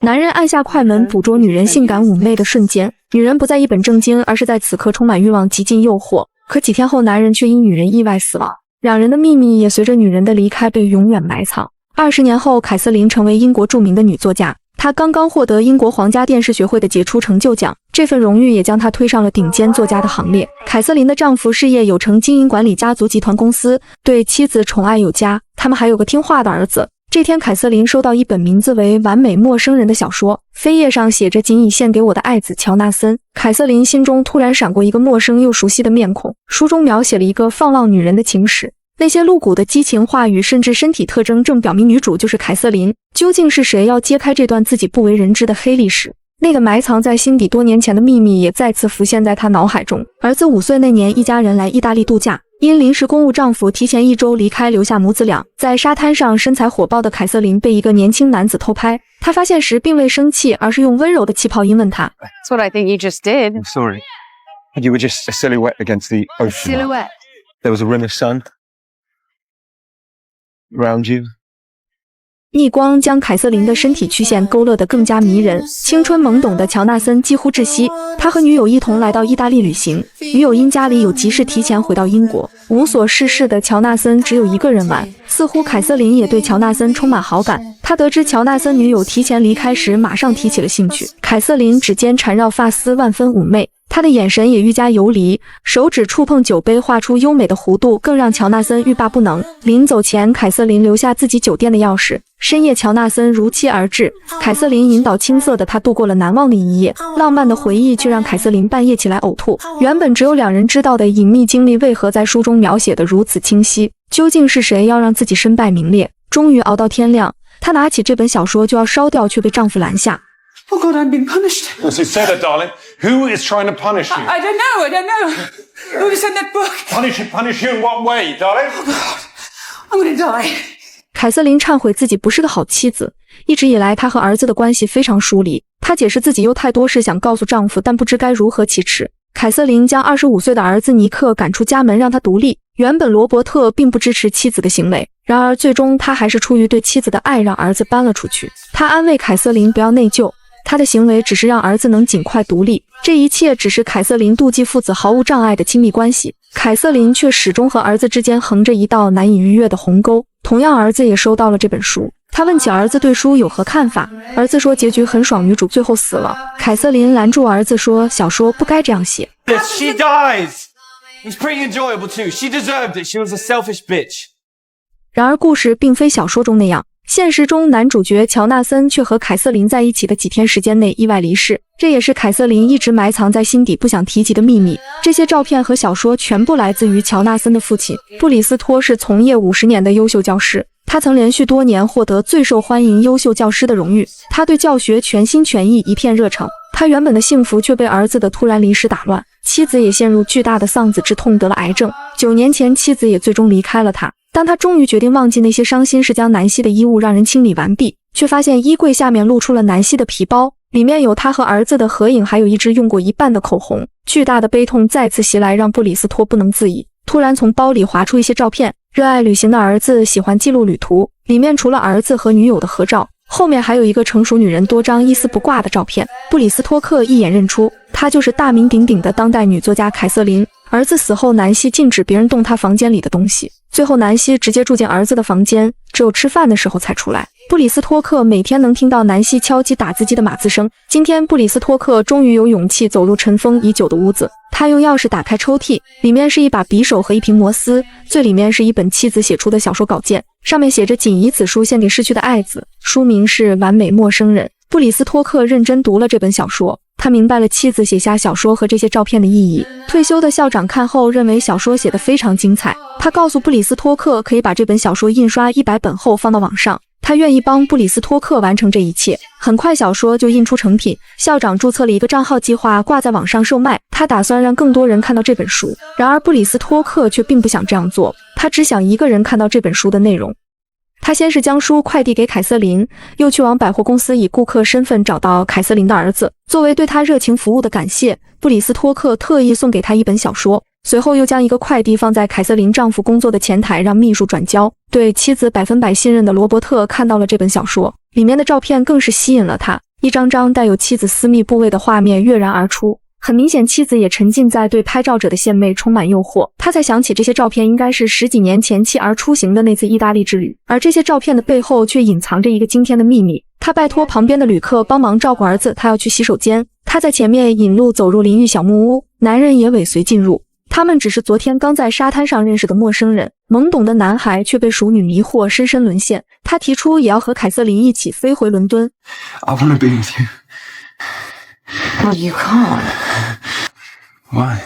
男人按下快门，捕捉女人性感妩媚的瞬间，女人不再一本正经，而是在此刻充满欲望，极尽诱惑。可几天后，男人却因女人意外死亡，两人的秘密也随着女人的离开被永远埋藏。20年后，凯瑟琳成为英国著名的女作家，她刚刚获得英国皇家电视学会的杰出成就奖，这份荣誉也将她推上了顶尖作家的行列。凯瑟琳的丈夫事业有成，经营管理家族集团公司，对妻子宠爱有加，他们还有个听话的儿子。这天，凯瑟琳收到一本名字为《完美陌生人》的小说，扉页上写着“仅以献给我的爱子乔纳森”。凯瑟琳心中突然闪过一个陌生又熟悉的面孔，书中描写了一个放浪女人的情史，那些露骨的激情话语甚至身体特征正表明女主就是凯瑟琳。究竟是谁要揭开这段自己不为人知的黑历史？那个埋藏在心底多年前的秘密也再次浮现在她脑海中。儿子5岁那年，一家人来意大利度假，因临时公务，丈夫提前1周离开，留下母子俩。在沙滩上，身材火爆的凯瑟琳被一个年轻男子偷拍，她发现时并未生气，而是用温柔的气泡音问他 That's what I think you just did. I'm sorry. You were just a silhouette against the ocean. Silhouette. There was a rim of sun around you. 逆光将凯瑟琳的身体曲线勾勒得更加迷人，青春懵懂的乔纳森几乎窒息。他和女友一同来到意大利旅行，女友因家里有急事提前回到英国。无所事事的乔纳森只有一个人玩，似乎凯瑟琳也对乔纳森充满好感。他得知乔纳森女友提前离开时，马上提起了兴趣。凯瑟琳指尖缠绕发丝，万分妩媚。他的眼神也愈加游离，手指触碰酒杯，画出优美的弧度，更让乔纳森欲罢不能。临走前，凯瑟琳留下自己酒店的钥匙。深夜，乔纳森如期而至，凯瑟琳引导青涩的他度过了难忘的一夜。浪漫的回忆却让凯瑟琳半夜起来呕吐。原本只有两人知道的隐秘经历，为何在书中描写得如此清晰？究竟是谁要让自己身败名裂？终於熬到天亮，她拿起这本小说就要烧掉，却被丈夫拦下。Oh God, I'm being punished. Who said that, darling? Who is trying to punish you? I don't know. Who sent that book? Punish you in what way, darling? Oh God, I'm gonna die. 凯瑟琳忏悔自己不是个好妻子，一直以来她和儿子的关系非常疏离。她解释自己有太多事想告诉丈夫，但不知该如何启齿。凯瑟琳将25岁的儿子尼克赶出家门，让他独立。原本罗伯特并不支持妻子的行为，然而最终他还是出于对妻子的爱，让儿子搬了出去。他安慰凯瑟琳不要内疚，他的行为只是让儿子能尽快独立，这一切只是凯瑟琳妒忌父子毫无障碍的亲密关系。凯瑟琳却始终和儿子之间横着一道难以逾越的鸿沟。同样，儿子也收到了这本书，他问起儿子对书有何看法，儿子说结局很爽，女主最后死了。凯瑟琳拦住儿子说，小说不该这样写。 She dies! It's pretty enjoyable too. She deserved it. She was a selfish bitch. 然而故事并非小说中那样，现实中男主角乔纳森却和凯瑟琳在一起的几天时间内意外离世，这也是凯瑟琳一直埋藏在心底不想提及的秘密。这些照片和小说全部来自于乔纳森的父亲布里斯托，是从业50年的优秀教师，他曾连续多年获得最受欢迎优秀教师的荣誉，他对教学全心全意，一片热诚。他原本的幸福却被儿子的突然离世打乱，妻子也陷入巨大的丧子之痛，得了癌症。9年前，妻子也最终离开了他。当他终于决定忘记那些伤心事，将南希的衣物让人清理完毕，却发现衣柜下面露出了南希的皮包，里面有他和儿子的合影，还有一支用过一半的口红。巨大的悲痛再次袭来，让布里斯托不能自已，突然从包里划出一些照片。热爱旅行的儿子喜欢记录旅途，里面除了儿子和女友的合照，后面还有一个成熟女人多张一丝不挂的照片。布里斯托克一眼认出，她就是大名鼎鼎的当代女作家凯瑟琳。儿子死后，南希禁止别人动她房间里的东西，最后南希直接住进儿子的房间，只有吃饭的时候才出来。布里斯托克每天能听到南希敲击打字机的码字声。今天布里斯托克终于有勇气走入尘封已久的屋子，他用钥匙打开抽屉，里面是一把匕首和一瓶摩斯，最里面是一本妻子写出的小说稿件，上面写着仅以此书献给逝去的爱子，书名是《完美陌生人》。布里斯托克认真读了这本小说，他明白了妻子写下小说和这些照片的意义。退休的校长看后认为小说写得非常精彩，他告诉布里斯托克可以把这本小说印刷100本后放到网上，他愿意帮布里斯托克完成这一切。很快小说就印出成品，校长注册了一个账号，计划挂在网上售卖，他打算让更多人看到这本书。然而布里斯托克却并不想这样做，他只想一个人看到这本书的内容。他先是将书快递给凯瑟琳，又去往百货公司以顾客身份找到凯瑟琳的儿子。作为对他热情服务的感谢，布里斯托克特意送给他一本小说，随后又将一个快递放在凯瑟琳丈夫工作的前台，让秘书转交。对妻子100%信任的罗伯特看到了这本小说，里面的照片更是吸引了他。一张张带有妻子私密部位的画面跃然而出。很明显，妻子也沉浸在对拍照者的献媚充满诱惑。他才想起这些照片应该是10几年前妻儿出行的那次意大利之旅，而这些照片的背后却隐藏着一个惊天的秘密。他拜托旁边的旅客帮忙照顾儿子，他要去洗手间。他在前面引路走入淋浴小木屋，男人也尾随进入。他们只是昨天刚在沙滩上认识的陌生人，懵懂的男孩却被熟女迷惑，深深沦陷。他提出也要和凯瑟琳一起飞回伦敦。I want to be with you. Well, you can't. Why?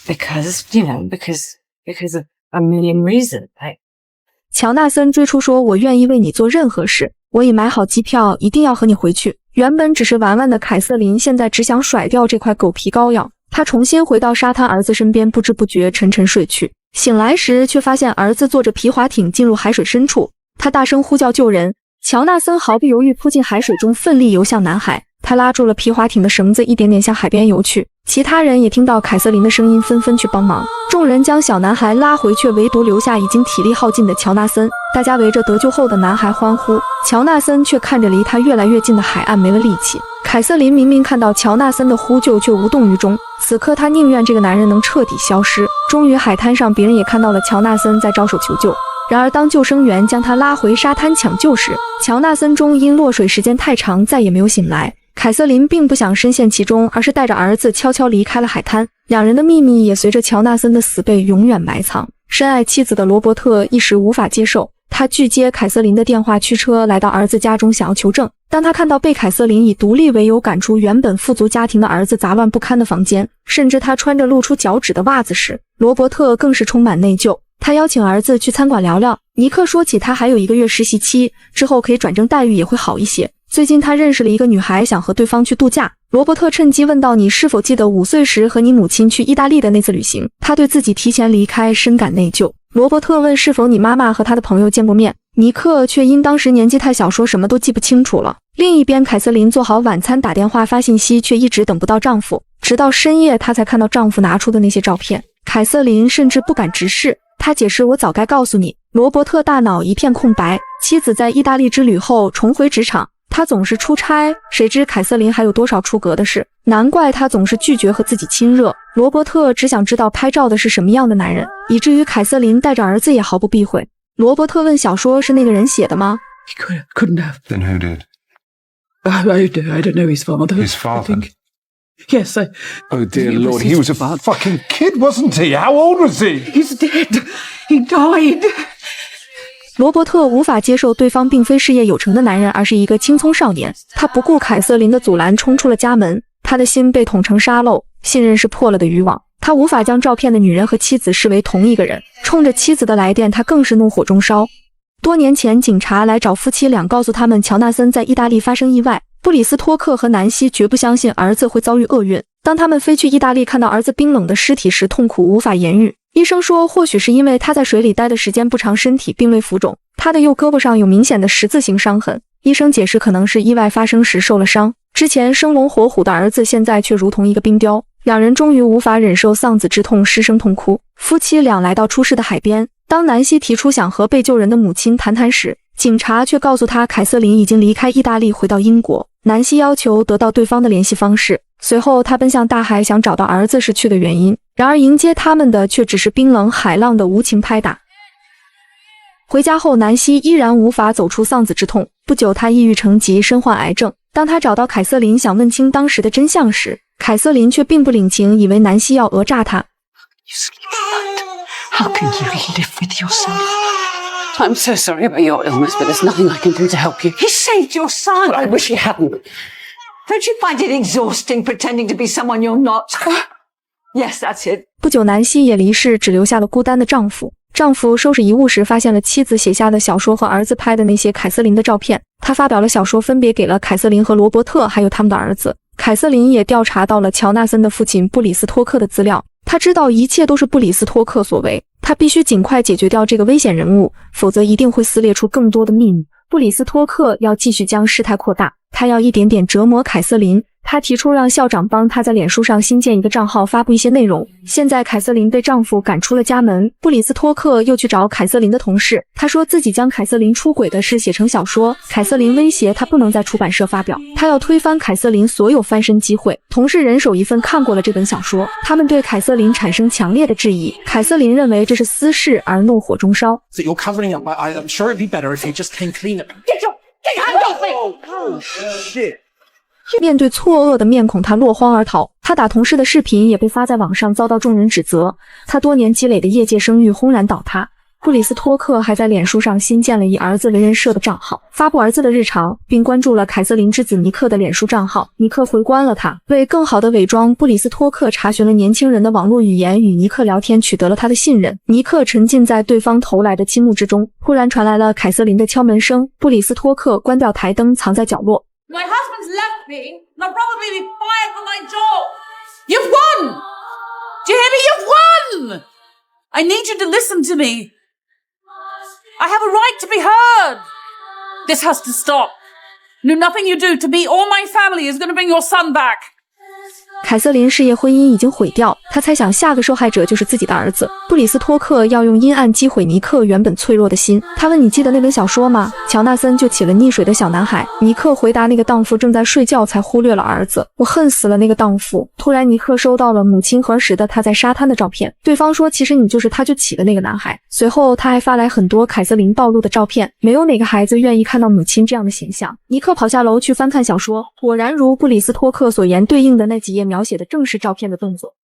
Because of a million reasons. 乔纳森追出说，我愿意为你做任何事，我已买好机票，一定要和你回去。原本只是玩玩的凯瑟琳现在只想甩掉这块狗皮膏药。她重新回到沙滩儿子身边，不知不觉沉沉睡去。醒来时却发现儿子坐着皮划艇进入海水深处，他大声呼叫救人。乔纳森毫不犹豫扑进海水中，奋力游向男孩。他拉住了皮划艇的绳子，一点点向海边游去。其他人也听到凯瑟琳的声音，纷纷去帮忙。众人将小男孩拉回，却唯独留下已经体力耗尽的乔纳森。大家围着得救后的男孩欢呼，乔纳森却看着离他越来越近的海岸，没了力气。凯瑟琳明明看到乔纳森的呼救，却无动于衷。此刻她宁愿这个男人能彻底消失。终于海滩上别人也看到了乔纳森在招手求救。然而当救生员将他拉回沙滩抢救时，乔纳森终因落水时间太长再也没有醒来。凯瑟琳并不想深陷其中，而是带着儿子悄悄离开了海滩。两人的秘密也随着乔纳森的死被永远埋藏。深爱妻子的罗伯特一时无法接受，他拒接凯瑟琳的电话，驱车来到儿子家中想要求证。当他看到被凯瑟琳以独立为由赶出原本富足家庭的儿子杂乱不堪的房间，甚至他穿着露出脚趾的袜子时，罗伯特更是充满内疚。他邀请儿子去餐馆聊聊。尼克说起他还有1个月实习期，之后可以转正，待遇也会好一些。最近他认识了一个女孩，想和对方去度假。罗伯特趁机问道，你是否记得5岁时和你母亲去意大利的那次旅行？他对自己提前离开深感内疚。罗伯特问是否你妈妈和她的朋友见过面，尼克却因当时年纪太小说什么都记不清楚了。另一边，凯瑟琳做好晚餐打电话发信息，却一直等不到丈夫，直到深夜她才看到丈夫拿出的那些照片。凯瑟琳甚至不敢直视，她解释，我早该告诉你。罗伯特大脑一片空白。妻子在意大利之旅后重回职场，他总是出差，谁知凯瑟琳还有多少出格的事，难怪他总是拒绝和自己亲热。罗伯特只想知道拍照的是什么样的男人，以至于凯瑟琳带着儿子也毫不避讳。罗伯特问，小说是那个人写的吗？ He couldn't have. Then who did? I don't know his father. His father? I think. Yes, Oh dear It was Lord, his he was a father. fucking kid, wasn't he? How old was he? he's dead. He died. 罗伯特无法接受对方并非事业有成的男人，而是一个青葱少年。他不顾凯瑟琳的阻拦，冲出了家门。他的心被捅成沙漏，信任是破了的渔网。他无法将照片的女人和妻子视为同一个人。冲着妻子的来电，他更是怒火中烧。多年前，警察来找夫妻俩，告诉他们乔纳森在意大利发生意外。布里斯托克和南希绝不相信儿子会遭遇厄运。当他们飞去意大利，看到儿子冰冷的尸体时，痛苦无法言喻。医生说，或许是因为他在水里待的时间不长，身体并未浮肿。他的右胳膊上有明显的十字形伤痕，医生解释可能是意外发生时受了伤。之前生龙活虎的儿子，现在却如同一个冰雕。两人终于无法忍受丧子之痛，失声痛哭。夫妻俩来到出事的海边，当南希提出想和被救人的母亲谈谈时，警察却告诉他凯瑟琳已经离开意大利回到英国。南希要求得到对方的联系方式，随后他奔向大海，想找到儿子逝去的原因。然而迎接他们的却只是冰冷海浪的无情拍打。回家后，南希依然无法走出丧子之痛。不久，他抑郁成疾，身患癌症。当他找到凯瑟琳，想问清当时的真相时，凯瑟琳却并不领情，以为南希要讹诈他。You sleep at night. How can you live with yourself? I'm so sorry about your illness, but there's nothing I can do to help you. He saved your son. I wish he hadn't. Don't you find it exhausting pretending to be someone you're not? Yes, that's it. 不久，南希也离世，只留下了孤单的丈夫。丈夫收拾遗物时，发现了妻子写下的小说和儿子拍的那些凯瑟琳的照片。他发表了小说，分别给了凯瑟琳和罗伯特，还有他们的儿子。凯瑟琳也调查到了乔纳森的父亲布里斯托克的资料。他知道一切都是布里斯托克所为，他必须尽快解决掉这个危险人物，否则一定会撕裂出更多的秘密。布里斯托克要继续将事态扩大。他要一点点折磨凯瑟琳。他提出让校长帮他在脸书上新建一个账号，发布一些内容。现在凯瑟琳被丈夫赶出了家门，布里斯托克又去找凯瑟琳的同事，他说自己将凯瑟琳出轨的事写成小说。凯瑟琳威胁他不能在出版社发表，他要推翻凯瑟琳所有翻身机会。同事人手一份看过了这本小说，他们对凯瑟琳产生强烈的质疑。凯瑟琳认为这是私事，而怒火中烧。 So you're covering up. I'm sure it'd be better if you just came clean. Get your hands off me! Oh, shit. 面对错愕的面孔，他落荒而逃。他打同事的视频也被发在网上，遭到众人指责。他多年积累的业界声誉轰然倒塌。布里斯托克还在脸书上新建了以儿子为人设的账号，发布儿子的日常，并关注了凯瑟琳之子尼克的脸书账号。尼克回关了他。为更好的伪装，布里斯托克查询了年轻人的网络语言，与尼克聊天，取得了他的信任。尼克沉浸在对方投来的倾慕之中，忽然传来了凯瑟琳的敲门声。布里斯托克关掉台灯，藏在角落。My husband's left me, and I'll probably be fired from my job. You've won! Do you hear me? You've won! I need you to listen to me. I have a right to be heard. This has to stop. No, nothing you do to me or my family is going to bring your son back. 凯瑟琳事业婚姻已经毁掉，她猜想下个受害者就是自己的儿子。布里斯托克要用阴暗击毁尼克原本脆弱的心。他问：“你记得那本小说吗？”乔纳森就起了溺水的小男孩。尼克回答：“那个荡妇正在睡觉，才忽略了儿子。我恨死了那个荡妇。”突然，尼克收到了母亲和儿时的他在沙滩的照片。对方说：“其实你就是他就起的那个男孩。”随后，他还发来很多凯瑟琳暴露的照片。没有哪个孩子愿意看到母亲这样的形象。尼克跑下楼去翻看小说，果然如布里斯托克所言，对应的那几页描写的正是照片的动作。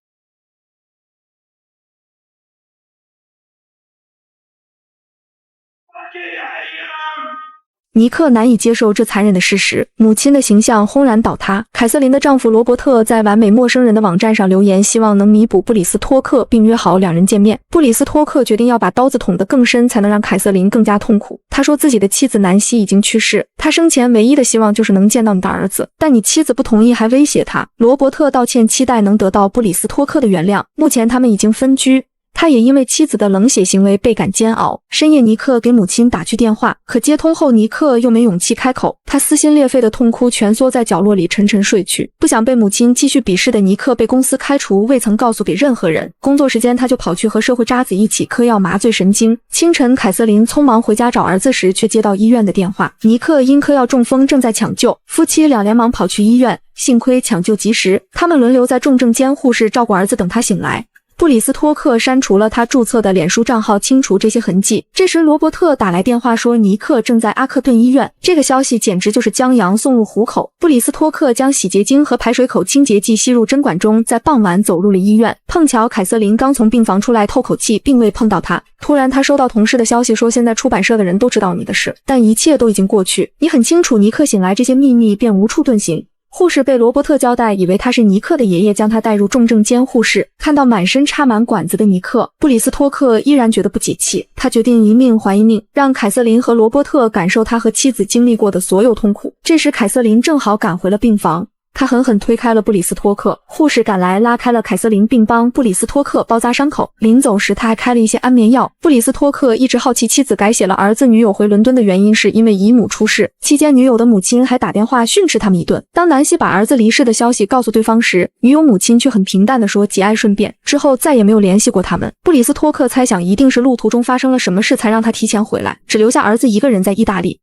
尼克难以接受这残忍的事实，母亲的形象轰然倒塌。凯瑟琳的丈夫罗伯特在完美陌生人的网站上留言，希望能弥补布里斯托克，并约好两人见面。布里斯托克决定要把刀子捅得更深，才能让凯瑟琳更加痛苦。他说自己的妻子南希已经去世，他生前唯一的希望就是能见到你的儿子，但你妻子不同意，还威胁他。罗伯特道歉，期待能得到布里斯托克的原谅。目前他们已经分居。他也因为妻子的冷血行为倍感煎熬。深夜，尼克给母亲打去电话，可接通后，尼克又没勇气开口。他撕心裂肺的痛哭，蜷缩在角落里沉沉睡去。不想被母亲继续鄙视的尼克被公司开除，未曾告诉给任何人。工作时间，他就跑去和社会渣子一起嗑药麻醉神经。清晨，凯瑟琳匆忙回家找儿子时，却接到医院的电话，尼克因嗑药中风，正在抢救。夫妻俩连忙跑去医院，幸亏抢救及时，他们轮流在重症监护室照顾儿子，等他醒来。布里斯托克删除了他注册的脸书账号，清除这些痕迹。这时，罗伯特打来电话说尼克正在阿克顿医院。这个消息简直就是将羊送入虎口。布里斯托克将洗洁精和排水口清洁剂吸入针管中，在傍晚走入了医院。碰巧凯瑟琳刚从病房出来透口气，并未碰到他。突然，他收到同事的消息说，现在出版社的人都知道你的事，但一切都已经过去。你很清楚，尼克醒来，这些秘密便无处遁形。护士被罗伯特交代，以为他是尼克的爷爷，将他带入重症监护室。看到满身插满管子的尼克，布里斯托克依然觉得不解气。他决定一命还一命，让凯瑟琳和罗伯特感受他和妻子经历过的所有痛苦。这时，凯瑟琳正好赶回了病房。他狠狠推开了布里斯托克，护士赶来拉开了凯瑟琳，并帮布里斯托克包扎伤口。临走时，他还开了一些安眠药。布里斯托克一直好奇妻子改写了儿子女友回伦敦的原因，是因为姨母出事。期间，女友的母亲还打电话训斥他们一顿。当南希把儿子离世的消息告诉对方时，女友母亲却很平淡地说节哀顺变，之后再也没有联系过他们。布里斯托克猜想一定是路途中发生了什么事，才让他提前回来，只留下儿子一个人在意大利。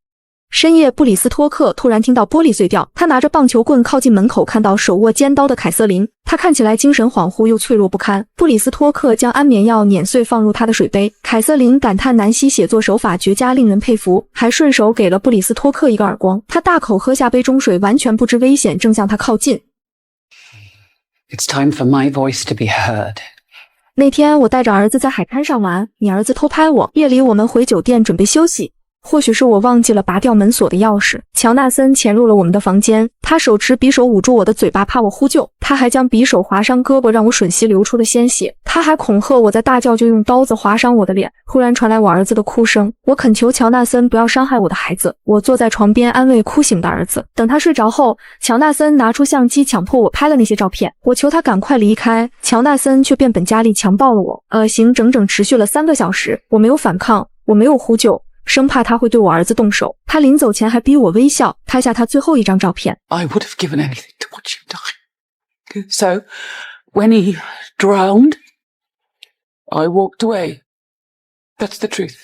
深夜，布里斯托克突然听到玻璃碎掉，他拿着棒球棍靠近门口，看到手握尖刀的凯瑟琳，他看起来精神恍惚又脆弱不堪。布里斯托克将安眠药碾碎放入他的水杯。凯瑟琳感叹南希写作手法绝佳，令人佩服，还顺手给了布里斯托克一个耳光。他大口喝下杯中水，完全不知危险正向他靠近。 It's time for my voice to be heard. 那天我带着儿子在海滩上玩，你儿子偷拍我。夜里我们回酒店准备休息。或许是我忘记了拔掉门锁的钥匙，乔纳森潜入了我们的房间，他手持匕首捂住我的嘴巴，怕我呼救。他还将匕首划伤胳膊，让我吮吸流出的鲜血。他还恐吓我在大叫就用刀子划伤我的脸。忽然传来我儿子的哭声，我恳求乔纳森不要伤害我的孩子。我坐在床边安慰哭醒的儿子。等他睡着后，乔纳森拿出相机强迫我拍了那些照片。我求他赶快离开，乔纳森却变本加厉强暴了我。恶行整整持续了3个小时，我没有反抗，我没有呼救。生怕他会对我儿子动手。他临走前还逼我微笑，拍下他最后一张照片。 I would have given anything to watch him die. So, when he drowned, I walked away. That's the truth.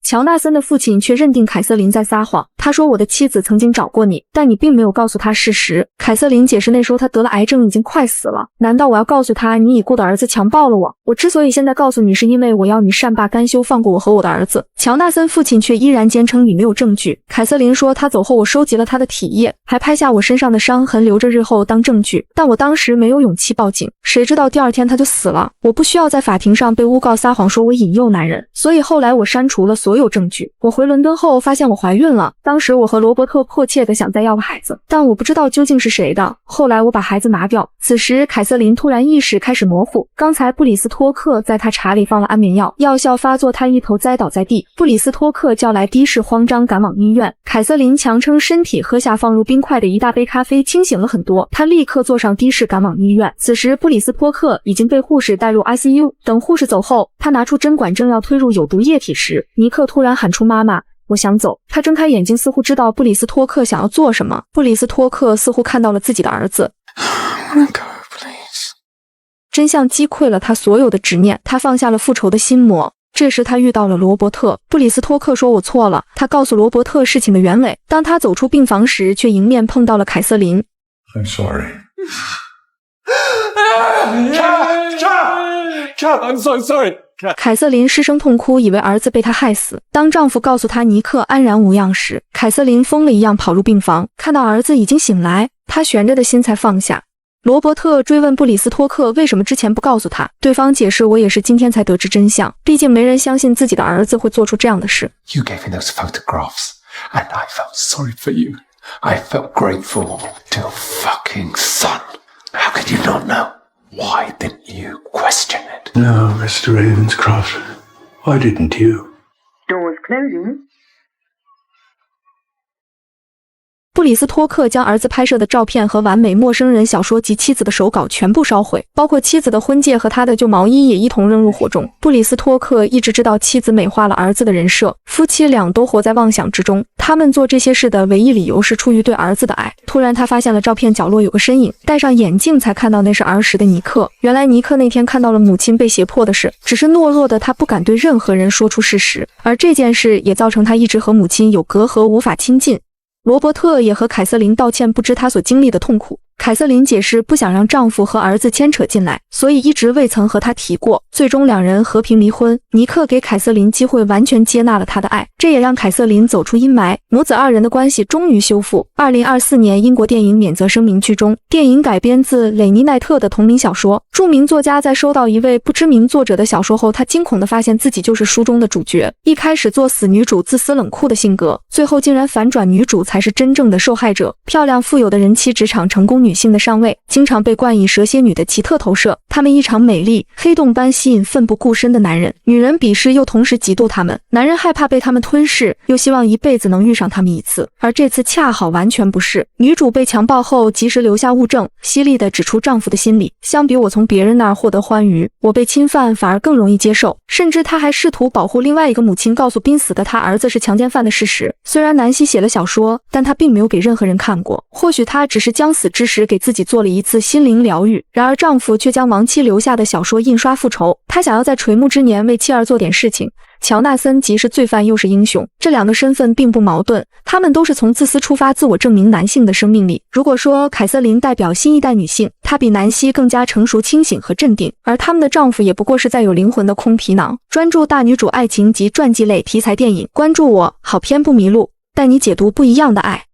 乔纳森的父亲却认定凯瑟琳在撒谎，他说我的妻子曾经找过你，但你并没有告诉他事实。凯瑟琳解释那时候他得了癌症，已经快死了。难道我要告诉他你已故的儿子强暴了我？我之所以现在告诉你，是因为我要你善罢甘休，放过我和我的儿子。乔纳森父亲却依然坚称你没有证据。凯瑟琳说他走后我收集了他的体液，还拍下我身上的伤痕，留着日后当证据，但我当时没有勇气报警，谁知道第二天他就死了。我不需要在法庭上被诬告撒谎说我引诱男人，所以后来我删除了所有证据。我回伦敦后发现我怀孕了，当时我和罗伯特迫切地想再要个孩子，但我不知道究竟是谁的。后来我把孩子拿掉。此时凯瑟琳突然意识开始模糊，刚才布里斯托克在她茶里放了安眠药，药效发作，她一头栽倒在地。布里斯托克叫来的士，慌张赶往医院。凯瑟琳强撑身体喝下放入冰块的一大杯咖啡，清醒了很多。她立刻坐上的士赶往医院。此时布里斯托克已经被护士带入 ICU， 等护士走后，他拿出针管正要推入有毒液体时，尼克突然喊出妈妈，我想走。他睁开眼睛，似乎知道布里斯托克想要做什么。布里斯托克似乎看到了自己的儿子。真相击溃了他所有的执念，他放下了复仇的心魔。这时他遇到了罗伯特，布里斯托克说我错了，他告诉罗伯特事情的原委。当他走出病房时，却迎面碰到了凯瑟琳。 I'm sorry. Cat, I'm so sorry. 凯瑟琳失声痛哭，以为儿子被她害死。当丈夫告诉她尼克安然无恙时，凯瑟琳疯了一样跑入病房，看到儿子已经醒来，她悬着的心才放下。罗伯特追问布里斯托克为什么之前不告诉他，对方解释我也是今天才得知真相，毕竟没人相信自己的儿子会做出这样的事。 You gave me those photographs, and I felt sorry for you. I felt grateful to your fucking son. How could you not know? Why didn't you question it? No, Mr. Ravenscroft. Why didn't you? Doors closing. 布里斯托克将儿子拍摄的照片和完美陌生人小说及妻子的手稿全部烧毁，包括妻子的婚戒和他的旧毛衣也一同扔入火中。布里斯托克一直知道妻子美化了儿子的人设，夫妻俩都活在妄想之中。他们做这些事的唯一理由是出于对儿子的爱。突然他发现了照片角落有个身影，戴上眼镜才看到那是儿时的尼克。原来尼克那天看到了母亲被胁迫的事，只是懦弱的他不敢对任何人说出事实，而这件事也造成他一直和母亲有隔阂，无法亲近。罗伯特也和凯瑟琳道歉，不知他所经历的痛苦。凯瑟琳解释不想让丈夫和儿子牵扯进来，所以一直未曾和他提过。最终两人和平离婚。尼克给凯瑟琳机会，完全接纳了他的爱，这也让凯瑟琳走出阴霾，母子二人的关系终于修复。2024年英国电影免责声明剧中，电影改编自雷尼奈特的同名小说。著名作家在收到一位不知名作者的小说后，他惊恐地发现自己就是书中的主角。一开始作死女主自私冷酷的性格，最后竟然反转，女主才是真正的受害者。漂亮富有的人妻，职场成功女性的上位，经常被冠以蛇蝎女的奇特投射。她们异常美丽，黑洞般吸引奋不顾身的男人，女人鄙视又同时嫉妒她们，男人害怕被她们吞噬，又希望一辈子能遇上她们一次。而这次恰好完全不是。女主被强暴后及时留下物证，犀利地指出丈夫的心理。相比我从别人那儿获得欢愉，我被侵犯反而更容易接受。甚至她还试图保护另外一个母亲，告诉濒死的她儿子是强奸犯的事实。虽然南希写了小说，但她并没有给任何人看过。或许她只是将死之时给自己做了一次心灵疗愈。然而丈夫却将亡妻留下的小说印刷复仇，他想要在垂暮之年为妻儿做点事情。乔纳森既是罪犯又是英雄，这两个身份并不矛盾，他们都是从自私出发，自我证明男性的生命力。如果说凯瑟琳代表新一代女性，她比南希更加成熟、清醒和镇定，而他们的丈夫也不过是载有灵魂的空皮囊。专注大女主爱情及传记类题材电影，关注我，好片不迷路，带你解读不一样的爱。